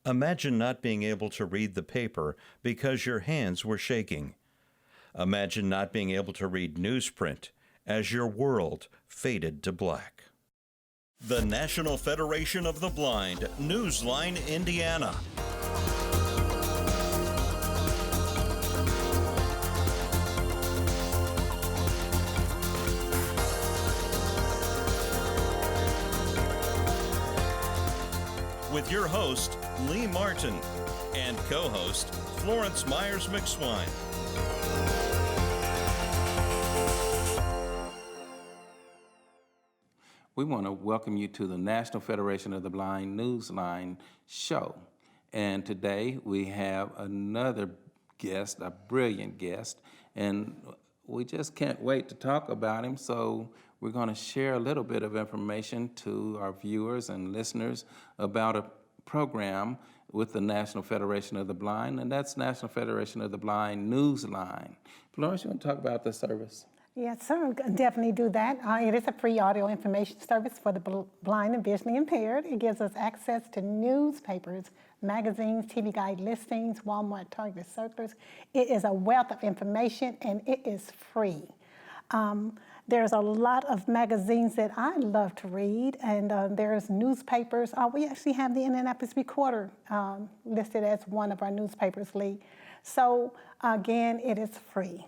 Imagine not being able to read the paper because your hands were shaking. Imagine not being able to read newsprint as your world faded to black. The National Federation of the Blind, Newsline, Indiana. With your host, Lee Martin, and co-host, Florence Myers-McSwine. We want to welcome you to the National Federation of the Blind Newsline show. And today we have another guest, a brilliant guest, and we just can't wait to talk about him. So we're going to share a little bit of information to our viewers and listeners about a program with the National Federation of the Blind, and that's National Federation of the Blind Newsline. Florence, you want to talk about the service? Yes, sir. Definitely do that. It is a free audio information service for the blind and visually impaired. It gives us access to newspapers, magazines, TV guide listings, Walmart, Target circulars. It is a wealth of information, and it is free. There's a lot of magazines that I love to read, and there's newspapers. We actually have the Indianapolis Recorder listed as one of our newspapers, Lee. So again, it is free.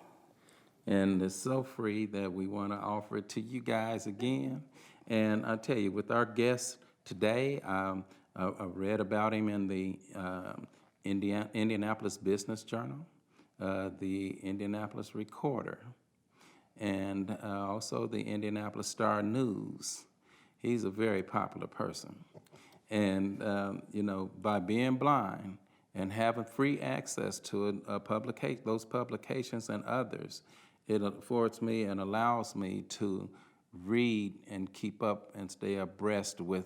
And it's so free that we want to offer it to you guys again. And I tell you, with our guest today, I read about him in the Indianapolis Business Journal, the Indianapolis Recorder, and also the Indianapolis Star News. He's a very popular person. And, by being blind and having free access to those publications and others, it affords me and allows me to read and keep up and stay abreast with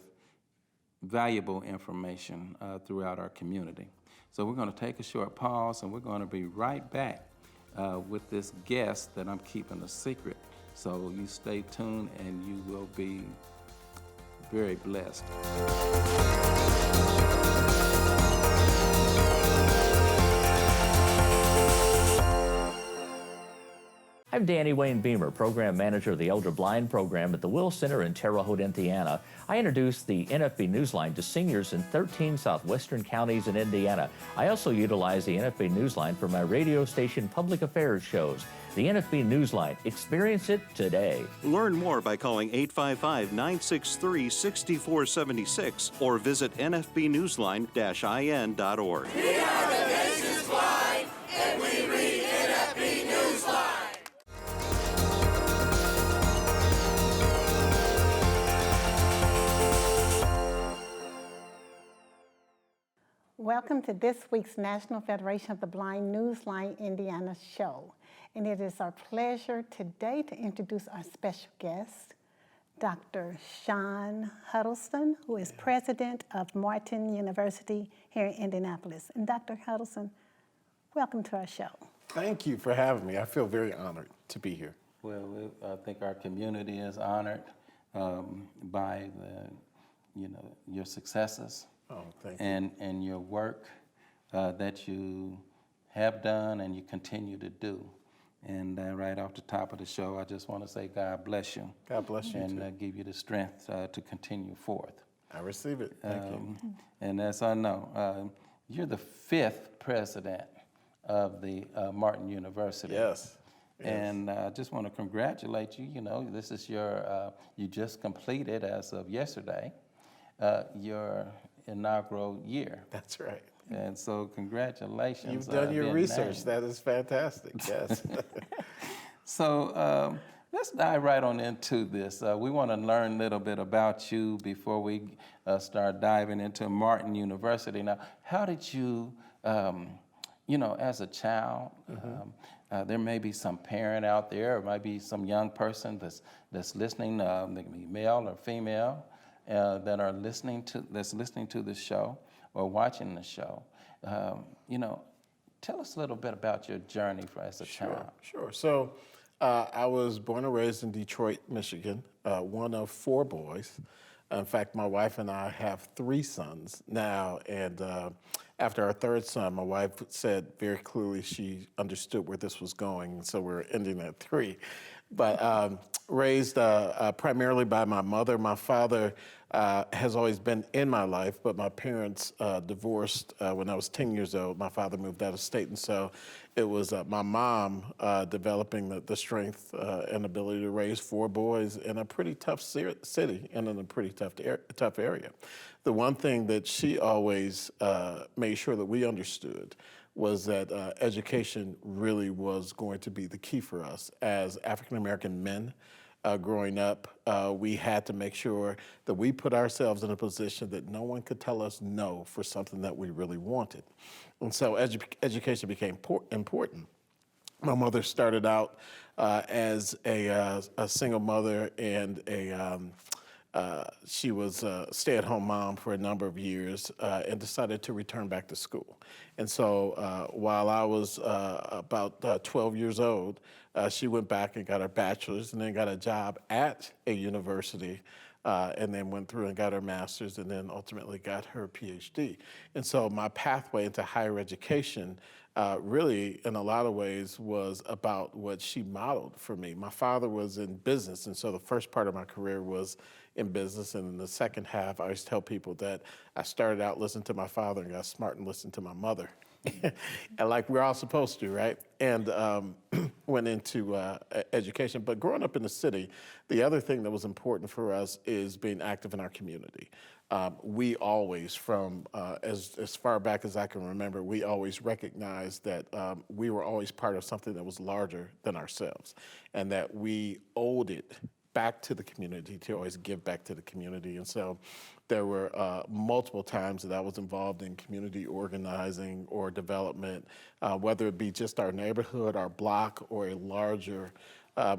valuable information throughout our community. So we're going to take a short pause, and we're going to be right back with this guest that I'm keeping a secret. So you stay tuned, and you will be very blessed. I'm Danny Wayne Beamer, Program Manager of the Elder Blind Program at the Will Center in Terre Haute, Indiana. I introduce the NFB Newsline to seniors in 13 southwestern counties in Indiana. I also utilize the NFB Newsline for my radio station public affairs shows. The NFB Newsline. Experience it today. Learn more by calling 855-963-6476 or visit nfbnewsline-in.org. We are the nation's blind, and we read NFB Newsline. Welcome to this week's National Federation of the Blind Newsline Indiana show. And it is our pleasure today to introduce our special guest, Dr. Sean Huddleston, who is president of Martin University here in Indianapolis. And Dr. Huddleston, welcome to our show. Thank you for having me. I feel very honored to be here. Well, I think our community is honored by your successes. Oh, thank you. And your work that you have done and you continue to do. And right off the top of the show, I just want to say God bless you. God bless you, and too. give you the strength to continue forth. I receive it. Thank you. And as I know, you're the 5th president of the Martin University. Yes. And I just want to congratulate you. You know, this is you just completed, as of yesterday, your inaugural year. That's right. And so congratulations. You've done your research. That is fantastic. Yes. So let's dive right on into this. We want to learn a little bit about you before we start diving into Martin University. Now, how did you, as a child, there may be some parent out there, or might be some young person that's listening, they can be male or female, that's listening to this show or watching the show. Tell us a little bit about your journey as a child. Sure. So I was born and raised in Detroit, Michigan, one of 4 boys. In fact, my wife and I have 3 sons now, and after our 3rd son, my wife said very clearly she understood where this was going, and so we're ending at 3. But raised primarily by my mother. My father has always been in my life, but my parents divorced when I was 10 years old. My father moved out of state, and so it was my mom developing the strength and ability to raise 4 boys in a pretty tough city and in a pretty tough area. The one thing that she always made sure that we understood was that education really was going to be the key for us. As African-American men growing up, we had to make sure that we put ourselves in a position that no one could tell us no for something that we really wanted. And so education became important. My mother started out as a single mother and she was a stay-at-home mom for a number of years and decided to return back to school. And so while I was about 12 years old, she went back and got her bachelor's and then got a job at a university and then went through and got her master's and then ultimately got her PhD. And so my pathway into higher education really, in a lot of ways, was about what she modeled for me. My father was in business, and so the first part of my career was in business, and in the second half, I always tell people that I started out listening to my father and got smart and listened to my mother. And like we're all supposed to, right? And went into education. But growing up in the city, the other thing that was important for us is being active in our community. We always, from as far back as I can remember, we always recognized that we were always part of something that was larger than ourselves, and that we owed it back to the community to always give back to the community. And so there were multiple times that I was involved in community organizing or development, whether it be just our neighborhood, our block, or a larger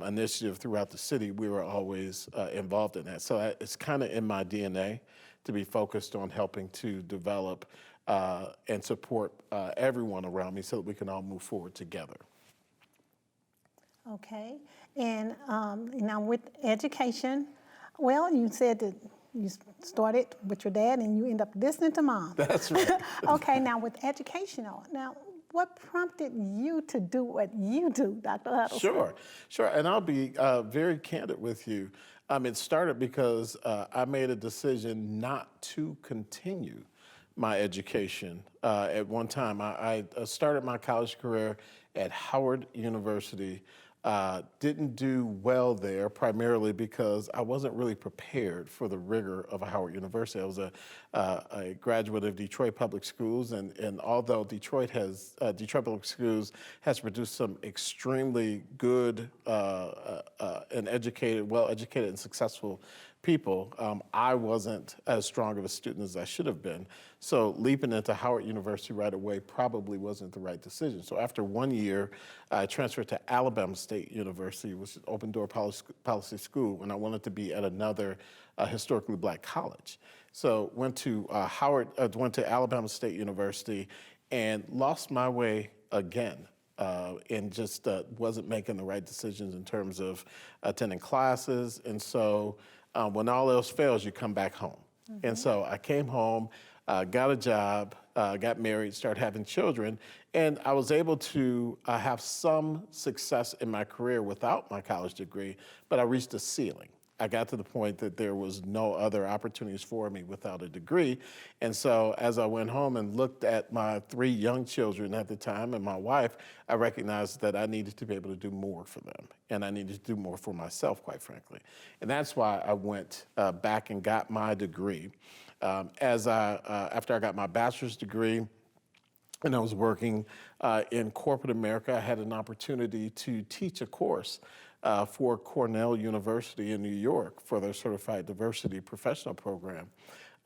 initiative throughout the city. We were always involved in that. So it's kind of in my DNA to be focused on helping to develop and support everyone around me so that we can all move forward together. Okay, and now with education, well, you said that you started with your dad and you end up listening to mom. That's right. Okay, now with educational, now what prompted you to do what you do, Dr. Huddleston? Sure, and I'll be very candid with you. It started because I made a decision not to continue my education. At one time, I started my college career at Howard University. Didn't do well there, primarily because I wasn't really prepared for the rigor of a Howard University. I was a graduate of Detroit Public Schools, and although Detroit Public Schools has produced some extremely good and well-educated and successful people, I wasn't as strong of a student as I should have been. So leaping into Howard University right away probably wasn't the right decision. So after 1 year, I transferred to Alabama State University, which is open door policy school, and I wanted to be at another historically black college. So went to Alabama State University and lost my way again. And just wasn't making the right decisions in terms of attending classes. And so when all else fails, you come back home. Mm-hmm. And so I came home, got a job, got married, started having children, and I was able to have some success in my career without my college degree, but I reached a ceiling. I got to the point that there was no other opportunities for me without a degree. And so as I went home and looked at my 3 young children at the time and my wife, I recognized that I needed to be able to do more for them. And I needed to do more for myself, quite frankly. And that's why I went back and got my degree. After I got my bachelor's degree, and I was working in corporate America, I had an opportunity to teach a course for Cornell University in New York for their Certified Diversity Professional Program.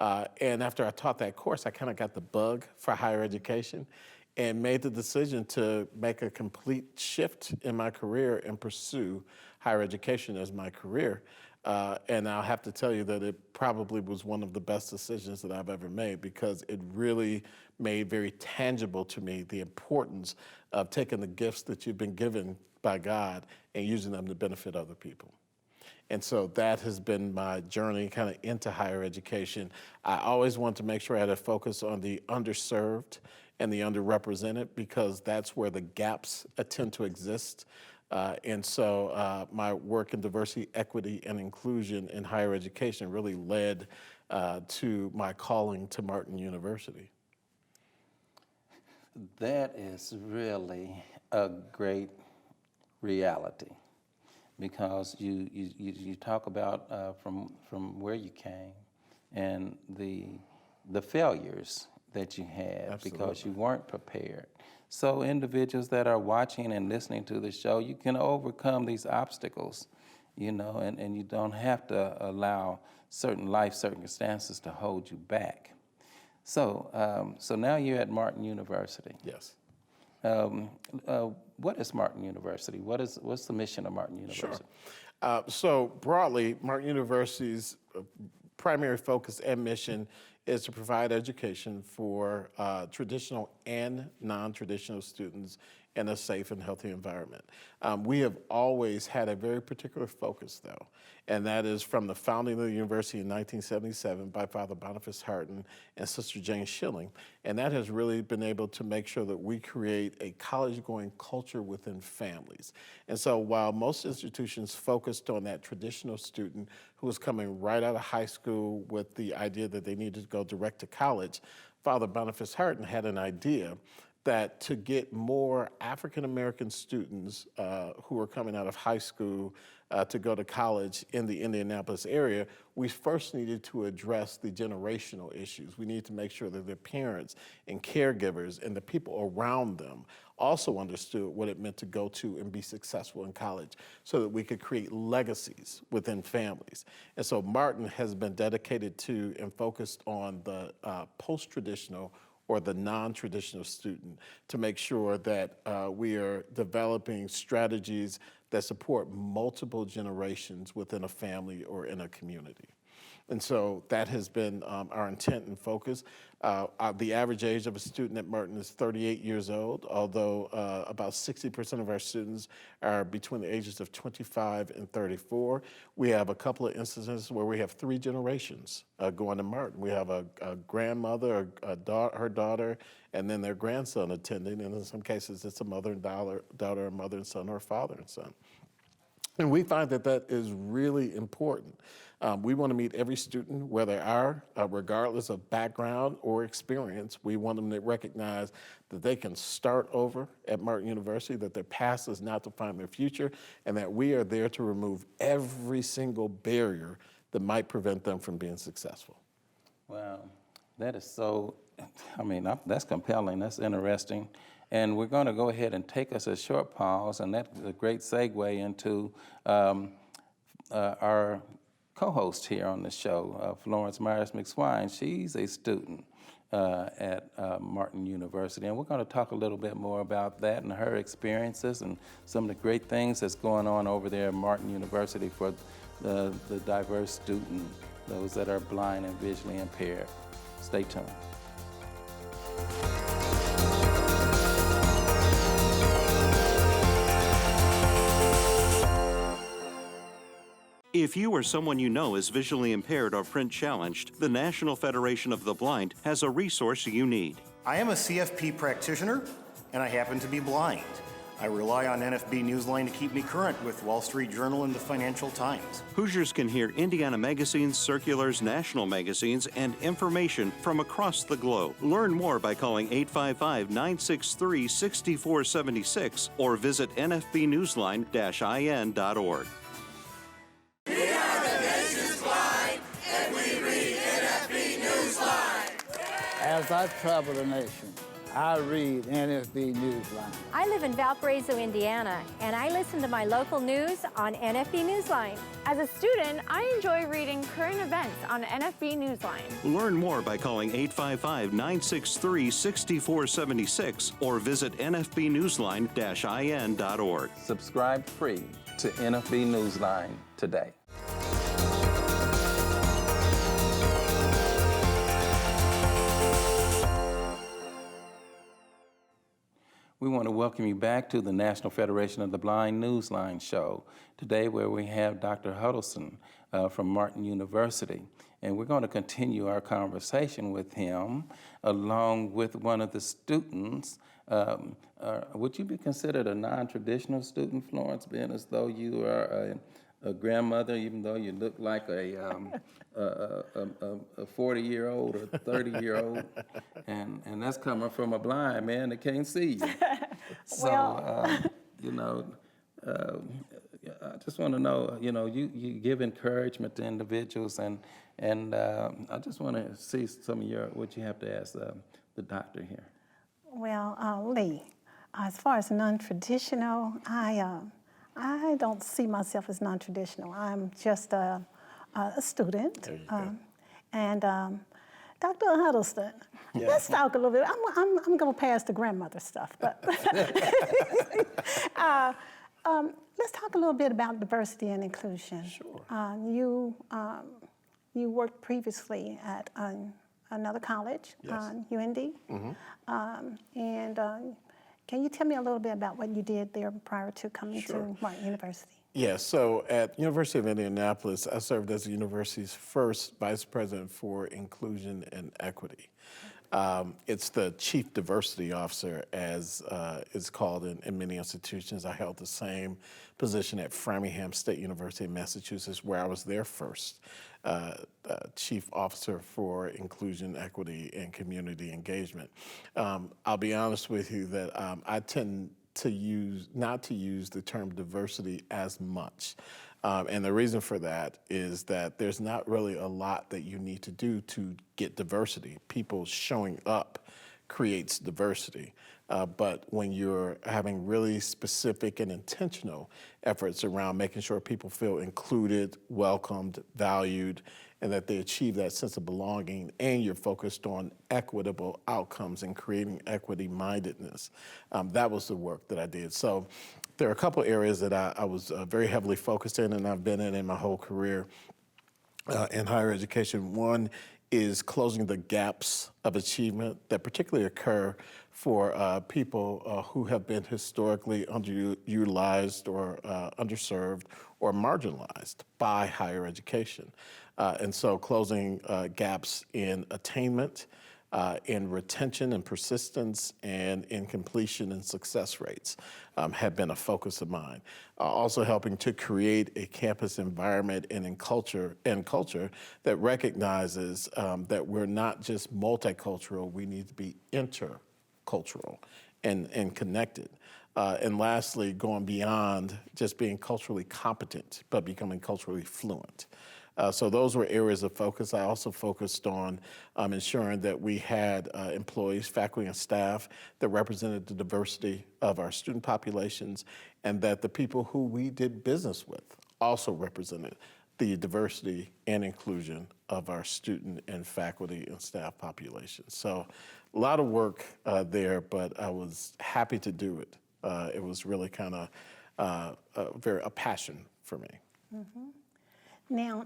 And after I taught that course, I kind of got the bug for higher education and made the decision to make a complete shift in my career and pursue higher education as my career. And I'll have to tell you that it probably was one of the best decisions that I've ever made, because it really made very tangible to me the importance of taking the gifts that you've been given by God and using them to benefit other people. And so that has been my journey kind of into higher education. I always wanted to make sure I had a focus on the underserved and the underrepresented because that's where the gaps tend to exist. And so my work in diversity, equity, and inclusion in higher education really led to my calling to Martin University. That is really a great reality because you talk about from where you came and the failures that you had. Absolutely. Because you weren't prepared. So individuals that are watching and listening to the show, you can overcome these obstacles, you know, and you don't have to allow certain life circumstances to hold you back. So, so now you're at Martin University. Yes. What is Martin University? What's the mission of Martin University? Sure. So broadly, Martin University's primary focus and mission is to provide education for traditional and non-traditional students in a safe and healthy environment. We have always had a very particular focus, though, and that is from the founding of the university in 1977 by Father Boniface Harton and Sister Jane Schilling, and that has really been able to make sure that we create a college-going culture within families. And so while most institutions focused on that traditional student who was coming right out of high school with the idea that they needed to go direct to college, Father Boniface Harton had an idea that to get more African-American students who are coming out of high school to go to college in the Indianapolis area, we first needed to address the generational issues. We need to make sure that their parents and caregivers and the people around them also understood what it meant to go to and be successful in college so that we could create legacies within families. And so Martin has been dedicated to and focused on the post-traditional or the non-traditional student to make sure that we are developing strategies that support multiple generations within a family or in a community. And so that has been our intent and focus. The average age of a student at Martin is 38 years old, although about 60% of our students are between the ages of 25 and 34. We have a couple of instances where we have 3 generations going to Martin. We have a grandmother, her daughter, and then their grandson attending, and in some cases it's a mother and daughter, a mother and son, or a father and son. And we find that that is really important. We want to meet every student where they are, regardless of background or experience. We want them to recognize that they can start over at Martin University, that their past is not to define their future, and that we are there to remove every single barrier that might prevent them from being successful. Wow, that is so, I mean, that's compelling, that's interesting. And we're going to go ahead and take us a short pause, and that's a great segue into our co-host here on the show, Florence Myers-McSwine. She's a student at Martin University, and we're going to talk a little bit more about that and her experiences and some of the great things that's going on over there at Martin University for the diverse student, those that are blind and visually impaired. Stay tuned. If you or someone you know is visually impaired or print challenged, the National Federation of the Blind has a resource you need. I am a CFP practitioner, and I happen to be blind. I rely on NFB Newsline to keep me current with Wall Street Journal and the Financial Times. Hoosiers can hear Indiana magazines, circulars, national magazines, and information from across the globe. Learn more by calling 855-963-6476 or visit nfbnewsline-in.org. We are the nation's blind, and we read NFB Newsline. As I travel the nation, I read NFB Newsline. I live in Valparaiso, Indiana, and I listen to my local news on NFB Newsline. As a student, I enjoy reading current events on NFB Newsline. Learn more by calling 855-963-6476 or visit nfbnewsline-in.org. Subscribe free to NFB Newsline today. We want to welcome you back to the National Federation of the Blind Newsline show, today where we have Dr. Huddleston from Martin University. And we're going to continue our conversation with him along with one of the students. Would you be considered a non-traditional student, Florence, being as though you are a grandmother, even though you look like a 40-year-old or 30-year-old, and that's coming from a blind man that can't see you. So, you know, I just want to know, you know, you give encouragement to individuals, and I just want to see some of what you have to ask the doctor here. Well, Lee, as far as non-traditional, I don't see myself as non-traditional. I'm just a student. There you go. And Dr. Huddleston, let's talk a little bit. I'm going to pass the grandmother stuff, but let's talk a little bit about diversity and inclusion. Sure. You worked previously at another college, Yes. UND, and can you tell me a little bit about what you did there prior to coming to Martin University? Yes, so at University of Indianapolis, I served as the university's first vice president for inclusion and equity. It's the chief diversity officer, as it's called in many institutions. I held the same position at Framingham State University in Massachusetts, where I was their first chief officer for inclusion, equity, and community engagement. I'll be honest with you that I tend to not to use the term diversity as much. And the reason for that is that there's not really a lot that you need to do to get diversity. People showing up creates diversity. But when you're having really specific and intentional efforts around making sure people feel included, welcomed, valued, and that they achieve that sense of belonging, and you're focused on equitable outcomes and creating equity-mindedness, that was the work that I did. So there are a couple areas that I was very heavily focused in, and I've been in my whole career in higher education. One is closing the gaps of achievement that particularly occur for people who have been historically underutilized or underserved or marginalized by higher education. And so closing gaps in attainment, in retention and persistence, and in completion and success rates have been a focus of mine. Also helping to create a campus environment and culture that recognizes that we're not just multicultural, we need to be intercultural and connected. And lastly, going beyond just being culturally competent, but becoming culturally fluent. So those were areas of focus. I also focused on ensuring that we had employees, faculty, and staff that represented the diversity of our student populations, and that the people who we did business with also represented the diversity and inclusion of our student and faculty and staff populations. So a lot of work there, but I was happy to do it. It was really kind of a passion for me. Mm-hmm. Now,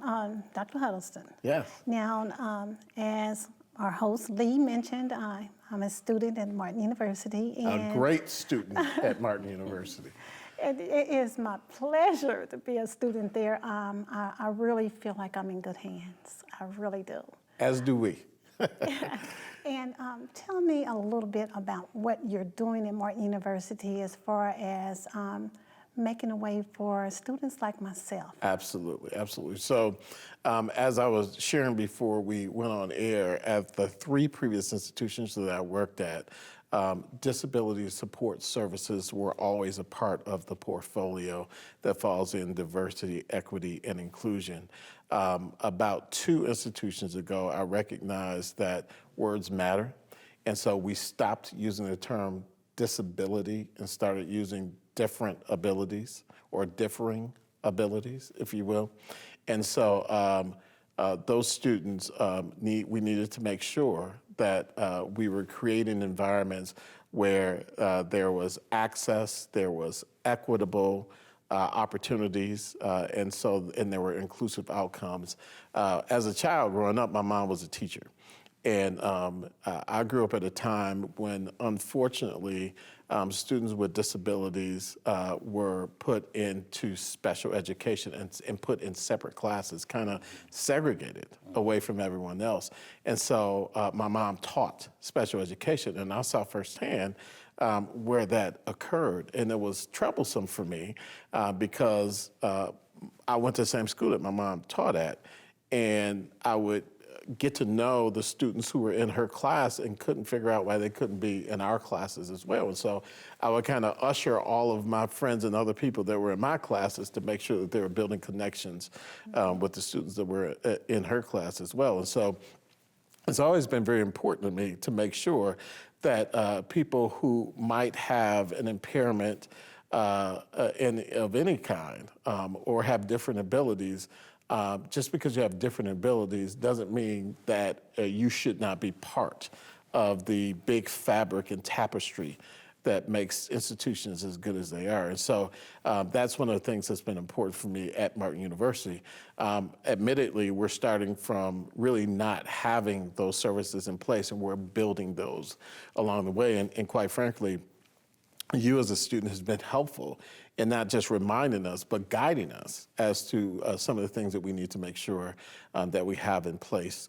Dr. Huddleston. Yes. Now, as our host Lee mentioned, I'm a student at Martin University. And a great student at Martin University. It is my pleasure to be a student there. I really feel like I'm in good hands. I really do. As do we. And tell me a little bit about what you're doing at Martin University as far as making a way for students like myself. Absolutely, absolutely. So as I was sharing before we went on air, at the 3 previous institutions that I worked at, disability support services were always a part of the portfolio that falls in diversity, equity, and inclusion. About 2 institutions ago, I recognized that words matter, and so we stopped using the term disability and started using different abilities or differing abilities, if you will. And so those students, we needed to make sure that we were creating environments where there was access, there was equitable opportunities, and there were inclusive outcomes. As a child growing up, my mom was a teacher. And I grew up at a time when, unfortunately, students with disabilities were put into special education and put in separate classes, kind of segregated away from everyone else. And so my mom taught special education, and I saw firsthand where that occurred. And it was troublesome for me because I went to the same school that my mom taught at, and I would get to know the students who were in her class and couldn't figure out why they couldn't be in our classes as well. And so I would kind of usher all of my friends and other people that were in my classes to make sure that they were building connections with the students that were in her class as well. And so it's always been very important to me to make sure that people who might have an impairment of any kind or have different abilities, just because you have different abilities doesn't mean that you should not be part of the big fabric and tapestry that makes institutions as good as they are. And so that's one of the things that's been important for me at Martin University. Admittedly, we're starting from really not having those services in place, and we're building those along the way. And quite frankly, you as a student has been helpful in not just reminding us, but guiding us as to some of the things that we need to make sure that we have in place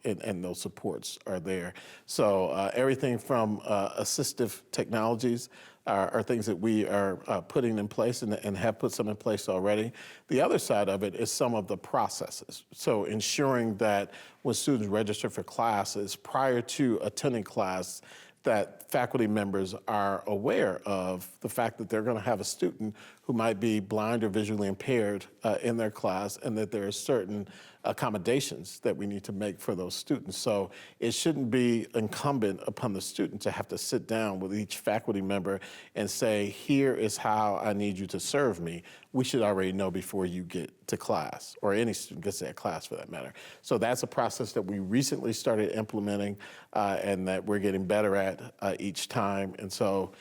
and those supports are there. So everything from assistive technologies are things that we are putting in place and have put some in place already. The other side of it is some of the processes. So ensuring that when students register for classes, prior to attending class, that faculty members are aware of the fact that they're going to have a student who might be blind or visually impaired in their class, and that there are certain accommodations that we need to make for those students. So it shouldn't be incumbent upon the student to have to sit down with each faculty member and say, here is how I need you to serve me. We should already know before you get to class, or any student gets to that class for that matter. So that's a process that we recently started implementing and that we're getting better at each time. And so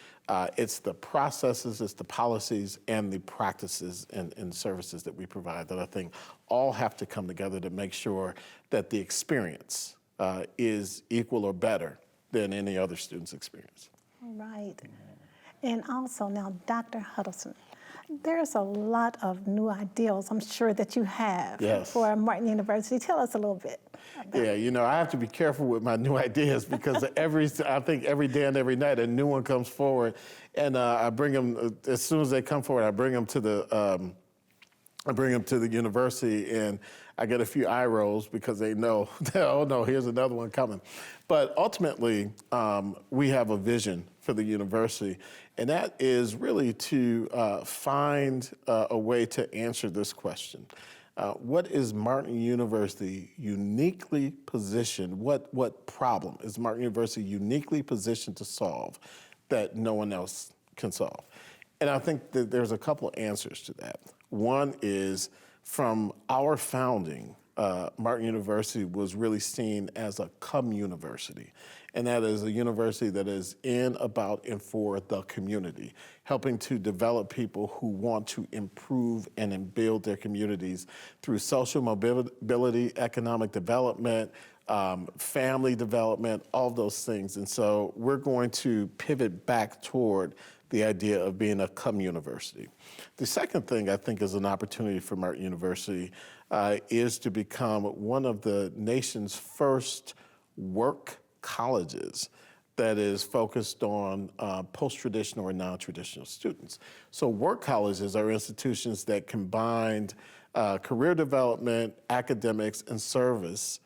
it's the processes, it's the policies, and the practices and services that we provide that I think all have to come together to make sure that the experience is equal or better than any other student's experience. Right. And also now, Dr. Huddleston, there's a lot of new ideals I'm sure that you have for Martin University. Tell us a little bit. Yeah, you know, I have to be careful with my new ideas because I think every day and every night a new one comes forward, and I bring them as soon as they come forward. I bring them to the university, and I get a few eye rolls because they know, oh no, here's another one coming. But ultimately, we have a vision for the university, and that is really to find a way to answer this question. What is Martin University uniquely positioned? What problem is Martin University uniquely positioned to solve that no one else can solve? And I think that there's a couple of answers to that. One is, from our founding, Martin University was really seen as a university. And that is a university that is in, about, and for the community, helping to develop people who want to improve and build their communities through social mobility, economic development, family development, all those things. And so we're going to pivot back toward the idea of being a university. The second thing I think is an opportunity for Martin University is to become one of the nation's first work colleges that is focused on post-traditional or non-traditional students. So work colleges are institutions that combine career development, academics, and service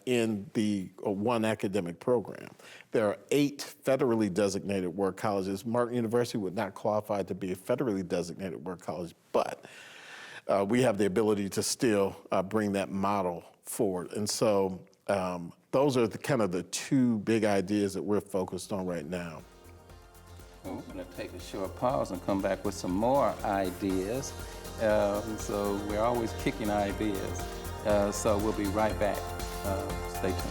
in the one academic program. There are 8 federally designated work colleges. Martin University would not qualify to be a federally designated work college, but we have the ability to still bring that model forward. And so those are kind of the 2 big ideas that we're focused on right now. Well, we're going to take a short pause and come back with some more ideas. So we're always kicking ideas. So we'll be right back. Stay tuned.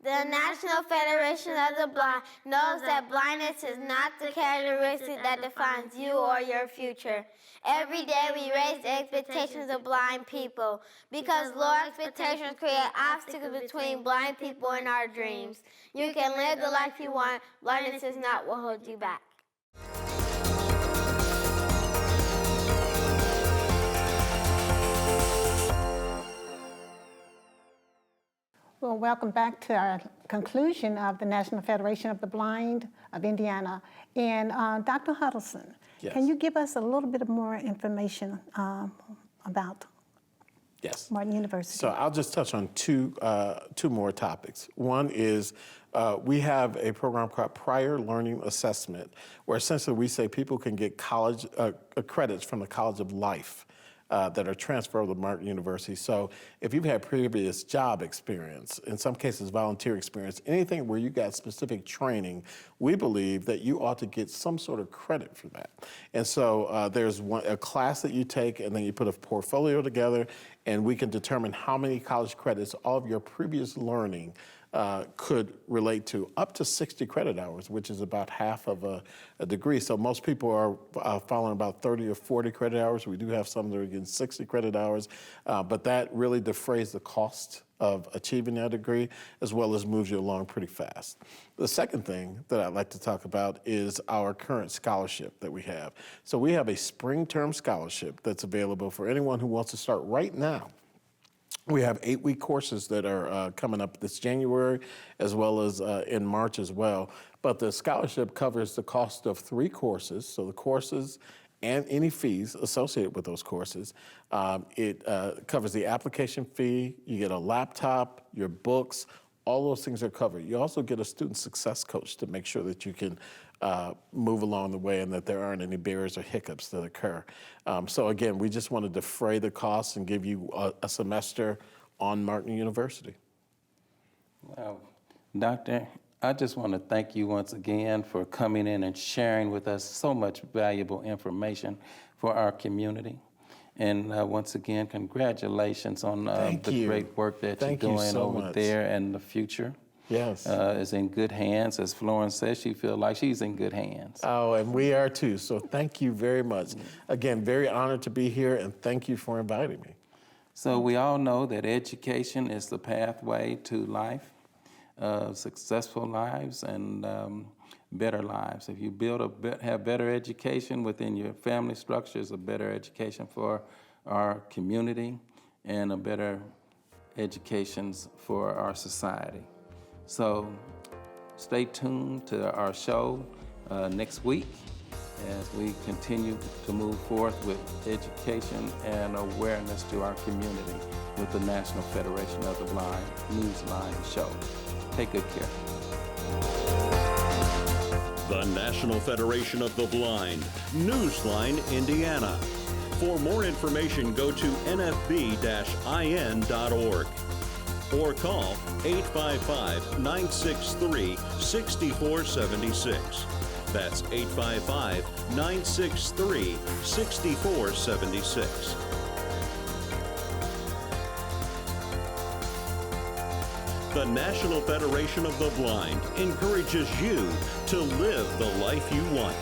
The National National Federation of the Blind knows that blindness is not the characteristic that defines you or your future. Every day we raise the expectations of blind people because low expectations create obstacles between blind people and our dreams. You can live the life you want. Blindness is not what holds you back. Well, welcome back to our conclusion of the National Federation of the Blind of Indiana. And Dr. Huddleston, Yes. Can you give us a little bit more information about Martin University? So I'll just touch on two more topics. One is we have a program called Prior Learning Assessment, where essentially we say people can get college credits from the College of Life that are transferable to Martin University. So if you've had previous job experience, in some cases volunteer experience, anything where you got specific training, we believe that you ought to get some sort of credit for that. And so there's a class that you take, and then you put a portfolio together, and we can determine how many college credits all of your previous learning could relate to, up to 60 credit hours, which is about half of a degree. So most people are following about 30 or 40 credit hours. We do have some that are getting 60 credit hours, but that really defrays the cost of achieving that degree, as well as moves you along pretty fast. The second thing that I'd like to talk about is our current scholarship that we have. So we have a spring term scholarship that's available for anyone who wants to start right now. We have 8-week courses that are coming up this January, as well as in March as well. But the scholarship covers the cost of 3 courses, so the courses and any fees associated with those courses. It covers the application fee, you get a laptop, your books, all those things are covered. You also get a student success coach to make sure that you can move along the way and that there aren't any barriers or hiccups that occur. So again, we just want to defray the costs and give you a semester on Martin University. Well, Doctor, I just want to thank you once again for coming in and sharing with us so much valuable information for our community. And once again, congratulations on the great work that you're doing over there, and the future. Yes. Is in good hands. As Florence says, she feels like she's in good hands. Oh, and we are too. So thank you very much. Again, very honored to be here, and thank you for inviting me. So we all know that education is the pathway to life, successful lives and better lives. If you have better education within your family structures, a better education for our community, and a better educations for our society. So stay tuned to our show next week as we continue to move forth with education and awareness to our community with the National Federation of the Blind Newsline show. Take good care. The National Federation of the Blind, Newsline, Indiana. For more information, go to nfb-in.org or call 855-963-6476. That's 855-963-6476. The National Federation of the Blind encourages you to live the life you want.